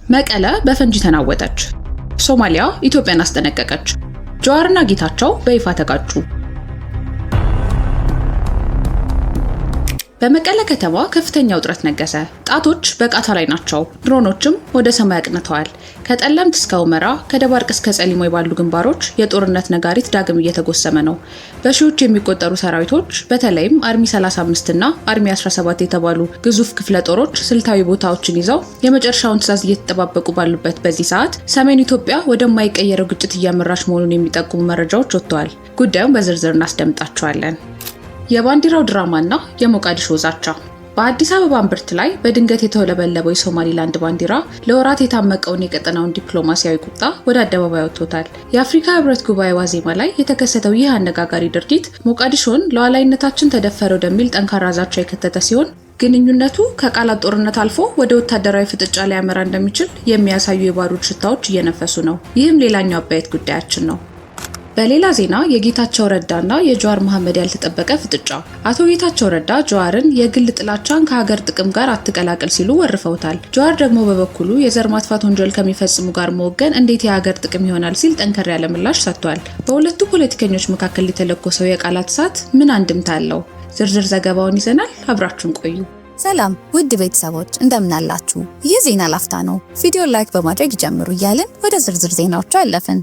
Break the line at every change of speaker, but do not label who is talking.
መቀለ በፈንጂ ተናወጠች። ሶማሊያ ኢትዮጵያን አስጠነቀቀች። ጀዋርና ጌታቸው በይፋ ተጋጩ። በመቀለ ከተማ ከፍተኛ ውጥረት ነገሰ። ጣቶች በቃታ ላይ ናቸው። ድሮኖችም ወደ ሰማይ አቅንተዋል። ከጠለምት እስከ ሁመራ፣ ከደባርቅ እስከ ጸሊሞ ባሉ ግንባሮች የጦርነት ነጋሪት ዳግም እየተጎሰመ ነው። በሺዎች የሚቆጠሩ ሰራዊቶች በተለይም አርሚ 35 እና አርሚ 17 የተባሉ ግዙፍ ክፍለ ጦሮች ስልታዊ ቦታዎችን ይዘው የመጨረሻውን ትዕዛዝ እየተጠባበቁ ባሉበት በዚህ ሰዓት ሰሜን ኢትዮጵያ ወደማይቀየረው ግጭት እያመራች መሆኑን የሚጠቁሙ መረጃዎች ወጥተዋል። ጉዳዩን በዝርዝር እናስደምጣቸዋለን። የባንዲራው ድራማና የሞቃዲሾ ዛቻ። በአዲስ አበባ እምብርት ላይ በድንገት የተውለበለበው የሶማሊላንድ ባንዲራ ለወራት የታመቀውን የቀጠናውን ዲፕሎማሲያዊ ቁጣ ወደ አደባባይ ወጥቶታል። የአፍሪካ ሕብረት ጉባኤ ዋዜማ ላይ የተከሰተው ይህ አነጋጋሪ ድርጊት ሞቃዲሾን ሉዓላዊነታችን ተደፈረ ወደሚል ጠንካራ ዛቻ የከተተ ሲሆን ግንኙነቱ ከቃላት ጦርነት አልፎ ወደ ወታደራዊ ፍጥጫ ሊያመራ እንደሚችል የሚያሳዩ የባሩድ ሽታዎች እየነፈሱ ነው። ይህም ሌላኛው አበይት ጉዳያችን ነው። በሌላ ዜና የጌታቸው ረዳና የጀዋር መሐመድ ያልተጠበቀ ፍጥጫ። አቶ ጌታቸው ረዳ ጀዋርን የግል ጥላቻን ከሀገር ጥቅም ጋር አትቀላቅል ሲሉ ወርፈውታል። ጀዋር ደግሞ በበኩሉ የዘር ማጥፋት ወንጀል ከሚፈጽሙ ጋር መወገን እንዴት የሀገር ጥቅም ይሆናል ሲል ጠንከር ያለ ምላሽ ሰጥቷል። በሁለቱ ፖለቲከኞች መካከል የተለኮሰው የቃላት እሳት ምን አንድምታ አለው? ዝርዝር ዘገባውን ይዘናል። አብራችሁን ቆዩ።
ሰላም ውድ ቤተሰቦች እንደምን አላችሁ? ይህ ዜና ላፍታ ነው። ቪዲዮ ላይክ በማድረግ ጀምሩ እያልን ወደ ዝርዝር ዜናዎቹ አለፍን።